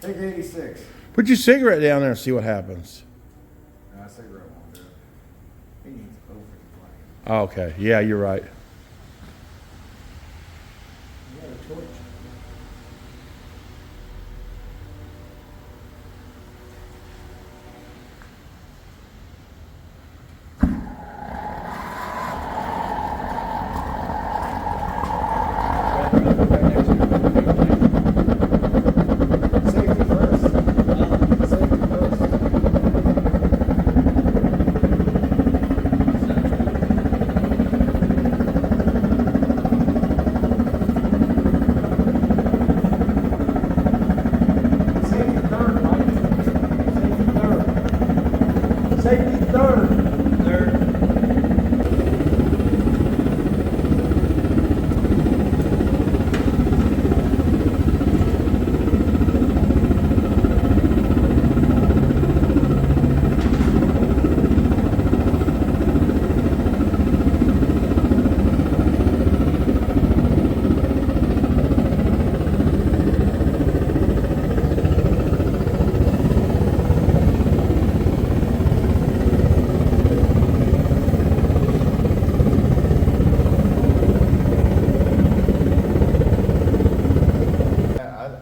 Take 86. Put your cigarette down there and see what happens. No, cigarette won't do it. He needs open flame. Oh, okay. Yeah, you're right. You got a torch. Safety first. Safety first. Safety third, Mike. Safety third. Safety third. Third.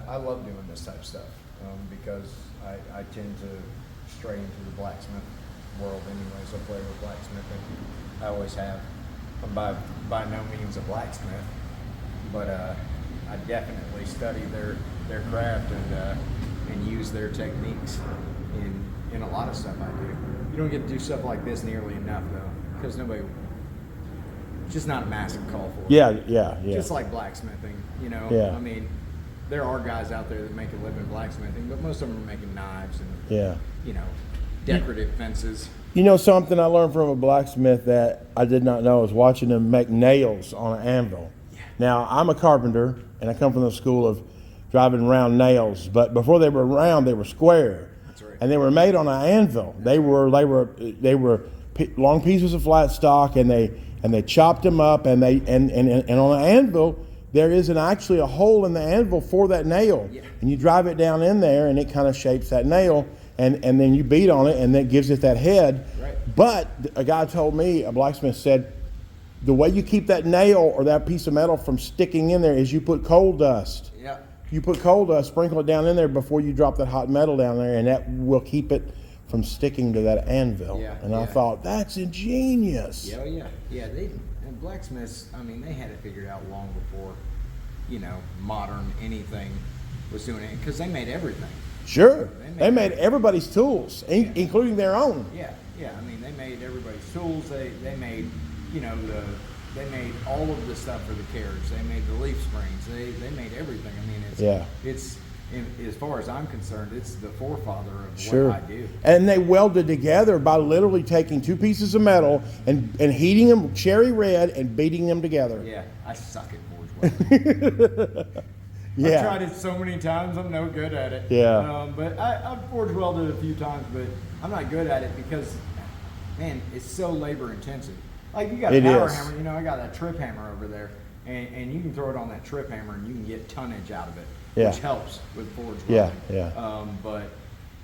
I love doing this type of stuff because I tend to stray into the blacksmith world anyways. I play with blacksmithing. I always have. I'm by no means a blacksmith, but I definitely study their craft and use their techniques in a lot of stuff I do. You don't get to do stuff like this nearly enough though, because it's just not a massive call for it. Yeah. Just like blacksmithing, you know. Yeah. I mean, there are guys out there that make a living blacksmithing, but most of them are making knives and you know, decorative fences. You know something I learned from a blacksmith that I did not know is watching them make nails on an anvil. Yeah. Now, I'm a carpenter, and I come from the school of driving round nails, but before they were round, they were square. That's right. And they were made on an anvil. They were long pieces of flat stock, and they chopped them up, and on an anvil, there isn't actually a hole in the anvil for that nail. Yeah. And you drive it down in there, and it kind of shapes that nail, and then you beat on it, and that gives it that head. Right. But a guy told me, a blacksmith said, the way you keep that nail or that piece of metal from sticking in there is you put coal dust. Yeah. You put coal dust, sprinkle it down in there before you drop that hot metal down there, and that will keep it from sticking to that anvil. Yeah, And I yeah. thought, that's ingenious. Yeah, yeah. And blacksmiths, I mean, they had it figured out long before, you know, modern anything was doing it, because they made everything. Sure. They made everybody's tools, including their own. Yeah. I mean, they made everybody's tools. They made, you know, they made all of the stuff for the carriage. They made the leaf springs. They made everything. I mean, it's as far as I'm concerned, it's the forefather of what I do. And they welded together by literally taking two pieces of metal and heating them cherry red and beating them together. Yeah, I suck at forge welding. Yeah. I've tried it so many times, I'm no good at it. Yeah. But I've forge welded a few times, but I'm not good at it because, man, it's so labor intensive. Like, you got a power hammer, you know, I got that trip hammer over there, and you can throw it on that trip hammer and you can get tonnage out of it, which helps with forge welding. Yeah. But,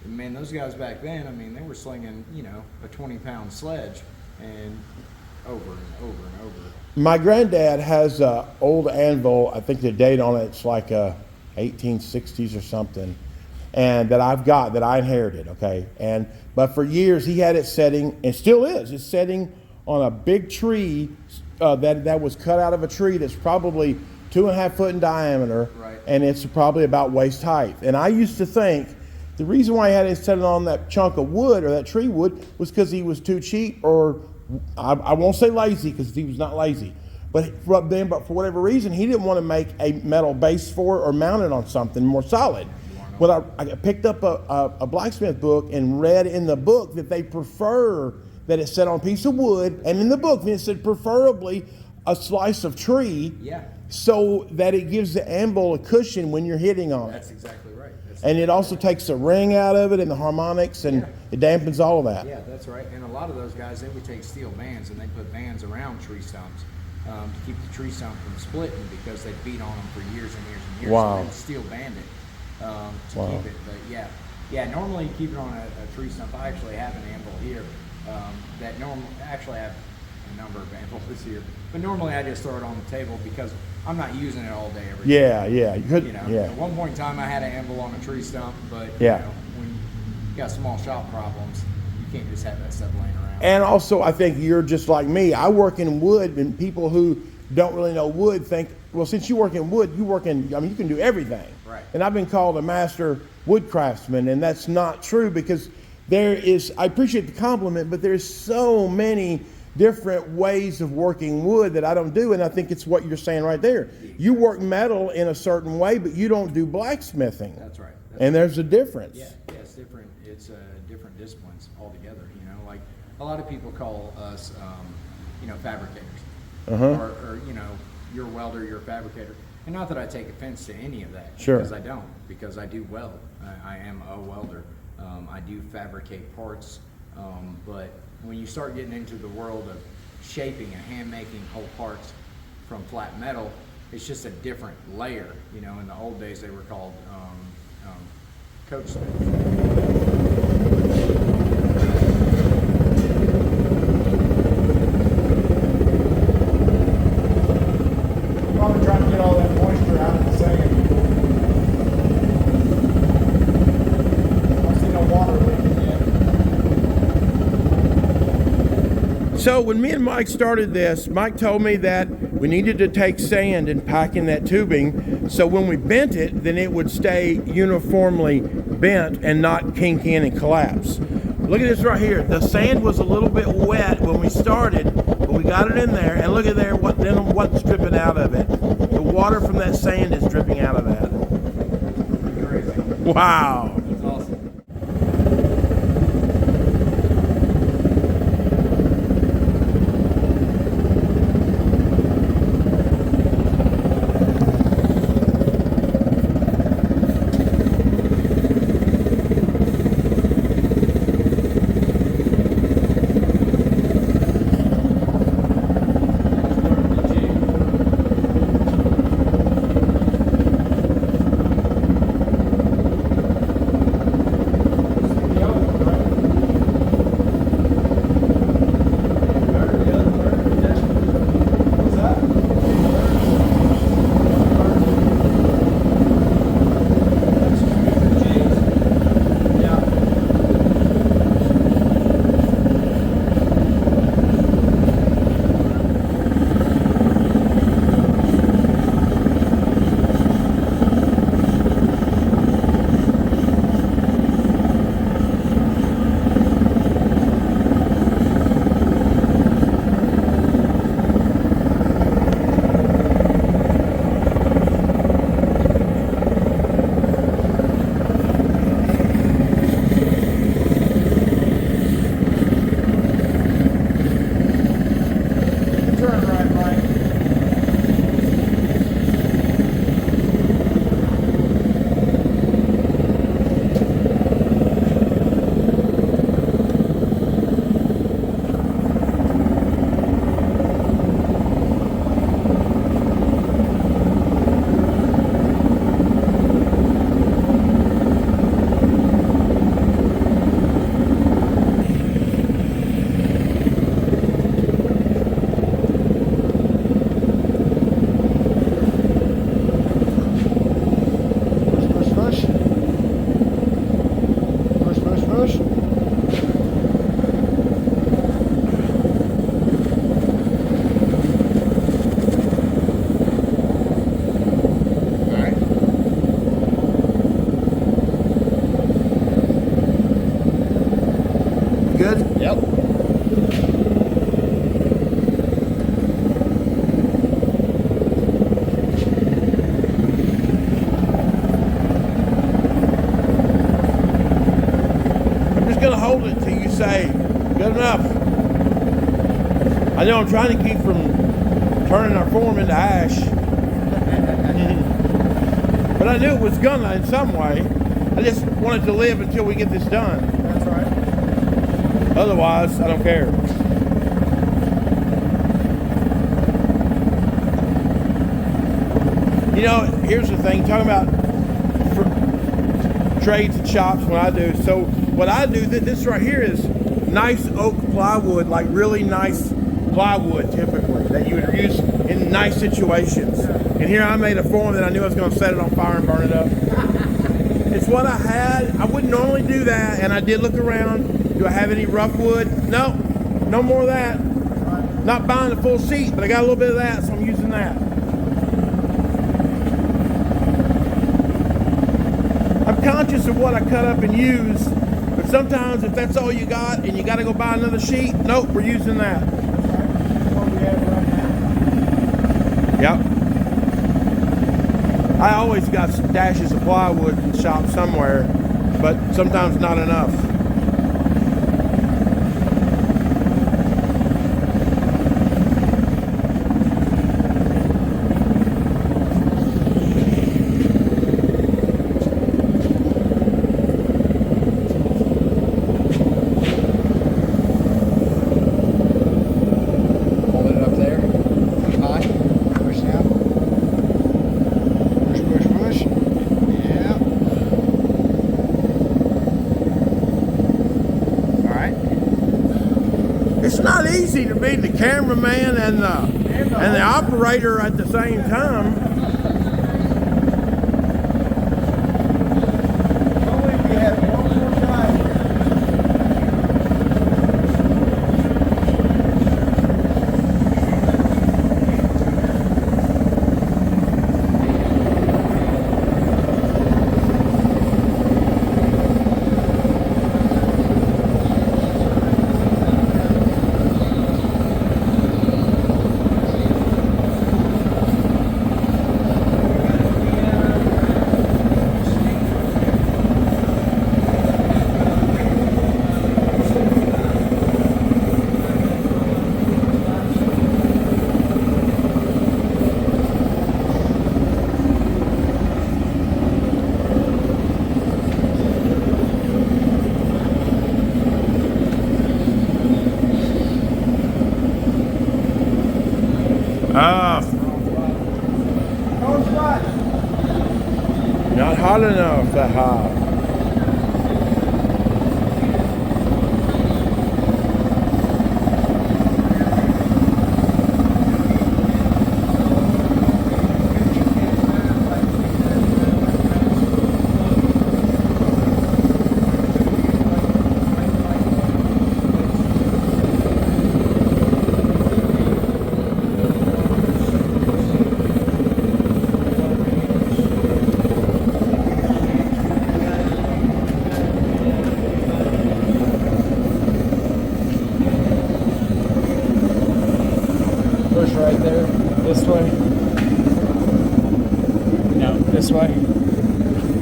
man, those guys back then, I mean, they were slinging, you know, a 20-pound sledge and over and over and over. My granddad has an old anvil. I think the date on it's like 1860s or something, and that I've got that I inherited. Okay, but for years he had it setting, and still is. It's setting on a big tree that was cut out of a tree that's probably 2.5 foot in diameter, right. And it's probably about waist height. And I used to think the reason why he had it set on that chunk of wood or that tree wood was because he was too cheap, or I won't say lazy, because he was not lazy, but for whatever reason he didn't want to make a metal base for it or mount it on something more solid. Well, I picked up a blacksmith book and read in the book that they prefer that it's set on a piece of wood, and in the book it said preferably a slice of tree, so that it gives the anvil a cushion when you're hitting on it. That's exactly right. And it also takes the ring out of it and the harmonics, and it dampens all of that. Yeah, that's right. And a lot of those guys, they would take steel bands and they put bands around tree stumps to keep the tree stump from splitting, because they beat on them for years and years and years. Wow. So they would steel band it. to Wow. keep it. But yeah, normally you keep it on a tree stump. I actually have an anvil here that actually I have a number of anvils here, but normally I just throw it on the table because I'm not using it all day every day. Yeah. You could, You know, yeah. at one point in time I had an anvil on a tree stump, but Yeah. you know, when you got small shop problems, you can't just have that stuff laying around. And also, I think you're just like me. I work in wood, and people who don't really know wood think, well, since you work in wood, you can do everything. Right. And I've been called a master wood craftsman, and that's not true because I appreciate the compliment, but there's so many different ways of working wood that I don't do, and I think it's what you're saying right there. You work metal in a certain way, but you don't do blacksmithing. That's right. And there's a difference. Yeah, it's different. It's different disciplines altogether. You know, like a lot of people call us, fabricators, or you're a welder, you're a fabricator. And not that I take offense to any of that, Sure. because I don't, because I do weld. I am a welder. I do fabricate parts, but when you start getting into the world of shaping and hand making whole parts from flat metal, it's just a different layer. You know, in the old days they were called coach smiths. Probably trying to get all that moisture out of the sand. I see no water leaking yet. So when me and Mike started this, Mike told me that we needed to take sand and pack in that tubing, so when we bent it, then it would stay uniformly bent and not kink in and collapse. Look at this right here. The sand was a little bit wet when we started, but we got it in there, and look at there what's dripping out of it. The water from that sand is dripping out of that. Crazy. Wow. That's awesome. say, good enough. I know I'm trying to keep from turning our form into ash. But I knew it was gonna in some way. I just wanted to live until we get this done. That's right. Otherwise, I don't care. You know, here's the thing, talking about trades and shops when I do. So what I do, this right here is nice oak plywood, like really nice plywood typically that you would use in nice situations. And here I made a form that I knew I was going to set it on fire and burn it up. It's what I had. I wouldn't normally do that, and I did look around. Do I have any rough wood? No, no more of that. Not buying the full sheet, but I got a little bit of that, so I'm using that. I'm conscious of what I cut up and use, but sometimes if that's all you got and you got to go buy another sheet, nope, we're using that. Yep. I always got dashes of plywood in the shop somewhere, but sometimes not enough. It's not easy to be the cameraman and the operator at the same time. Only if you had one more time. Not hot enough, that hot. Push right there. This way. No, this way.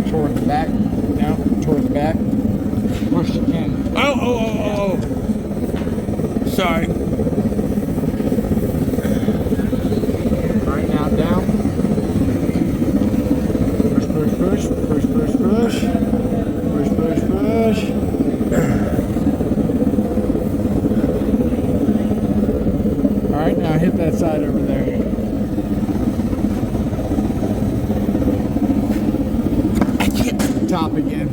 Toward the back. No, toward the back. Push the can. Oh. Sorry. Right now, down. Push, push, push. Push, push, push. Push, push, push. Alright, now hit that side over there. Top again.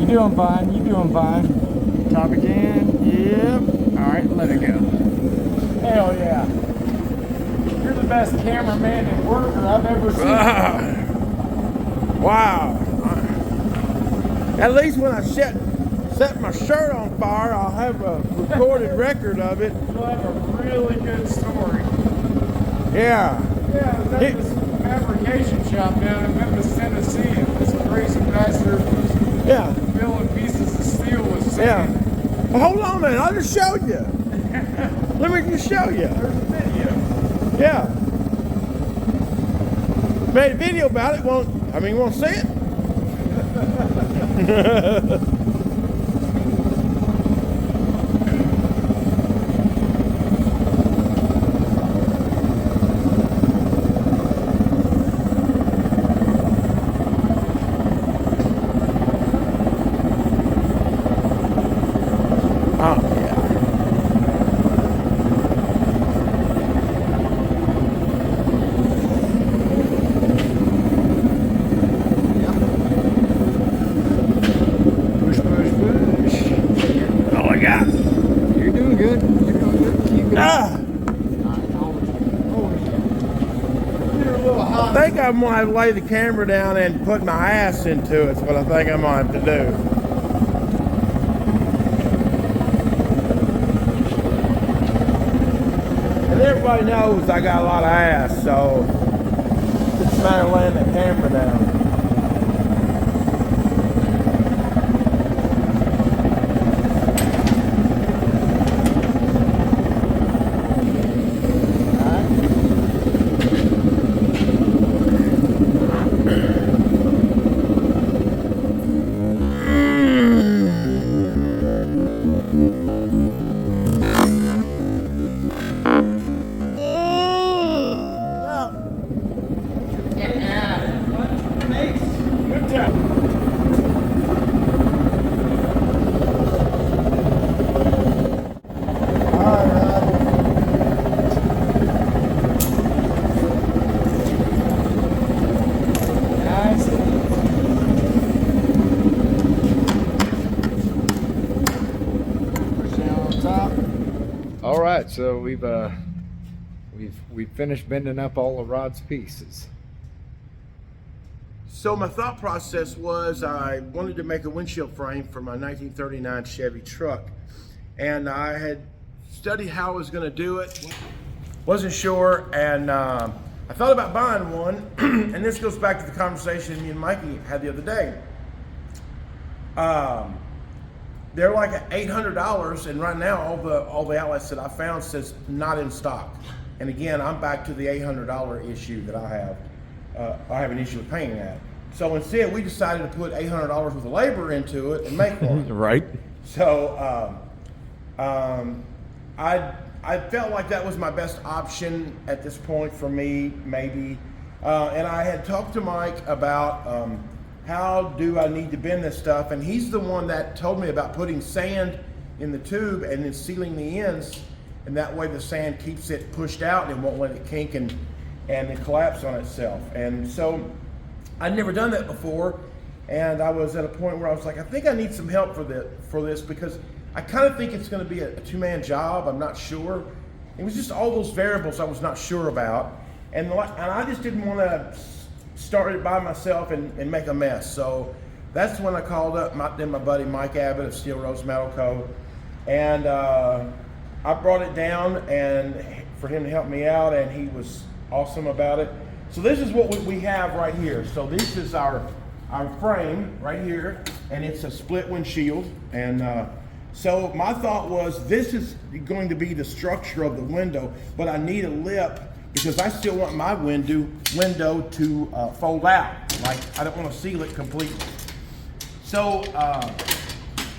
You doing fine, you doing fine. Top again, yep. Alright, let it go. Hell yeah. You're the best cameraman and worker I've ever seen. Wow. At least when I set my shirt on fire, I'll have a recorded record of it. You'll have a really good story. Yeah. Yeah, I was at this fabrication shop down in Memphis, Tennessee, and this crazy bastard was Yeah. building pieces of steel with Yeah. sand. Well, hold on a minute. I just showed you. Let me just show you. There's a video. Yeah. Made a video about it. Won't see it? Oh, yeah. Ah! I think I'm gonna have to lay the camera down and put my ass into it. Is what I think I'm gonna have to do. And everybody knows I got a lot of ass, so it's just a matter of laying the camera down. All right, so we've finished bending up all of Rod's pieces. So my thought process was I wanted to make a windshield frame for my 1939 Chevy truck, and I had studied how I was going to do it. Wasn't sure, and I thought about buying one. And this goes back to the conversation me and Mikey had the other day. They're like $800, and right now all the outlets that I found says not in stock. And again, I'm back to the $800 issue that I have. I have an issue with paying that. So instead, we decided to put $800 worth of labor into it and make one. Right. So I felt like that was my best option at this point for me, maybe. And I had talked to Mike about how do I need to bend this stuff, and he's the one that told me about putting sand in the tube and then sealing the ends, and that way the sand keeps it pushed out and won't let it kink and it collapse on itself. And so I'd never done that before, and I was at a point where I was like, I think I need some help for this because I kind of think it's going to be a two-man job. I'm not sure. It was just all those variables I was not sure about, and I just didn't want to start it by myself and make a mess. So that's when I called up my buddy Mike Abbott of Steel Rose Metal Co. And I brought it down and for him to help me out, and he was awesome about it. So this is what we have right here. So this is our frame right here, and it's a split windshield. And so my thought was this is going to be the structure of the window, but I need a lip because I still want my window to fold out. Like, I don't want to seal it completely. So,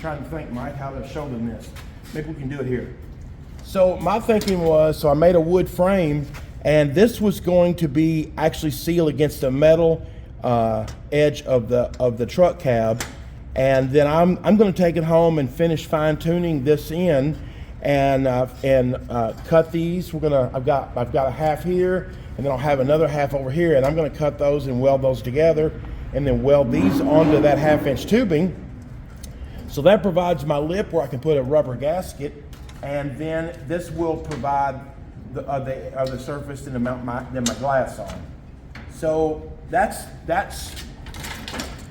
trying to think, Mike, how to show them this. Maybe we can do it here. So my thinking was, so I made a wood frame, and this was going to be actually sealed against the metal edge of the truck cab, and then I'm going to take it home and finish fine tuning this in. And cut these. I've got a half here, and then I'll have another half over here, and I'm going to cut those and weld those together, and then weld these onto that 1/2-inch tubing. So that provides my lip where I can put a rubber gasket, and then this will provide the surface to mount my glass on. So that's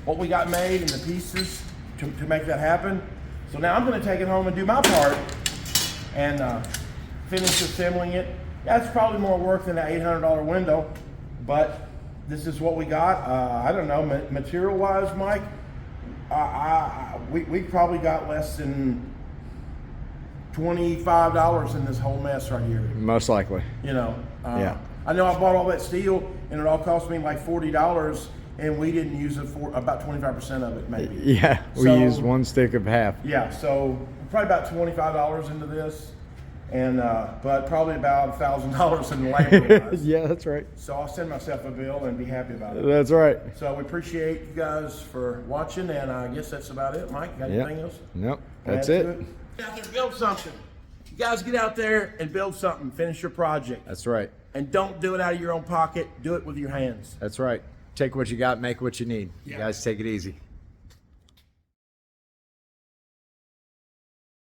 what we got made in the pieces to make that happen. So now I'm going to take it home and do my part and finish assembling it. That's probably more work than that $800 window, but this is what we got. I don't know, material-wise, Mike, we probably got less than $25 in this whole mess right here. Most likely. You know, yeah. I know I bought all that steel, and it all cost me like $40, and we didn't use it for about 25% of it, maybe. Yeah, we used one stick of half. Yeah, so probably about $25 into this, and but probably about $1,000 in labor. Yeah, that's right. So I'll send myself a bill and be happy about it. That's right. So we appreciate you guys for watching, and I guess that's about it. Mike, got anything else? Nope, that's it. Get out there and build something. You guys get out there and build something. Finish your project. That's right. And don't do it out of your own pocket. Do it with your hands. That's right. Take what you got, make what you need. You guys take it easy.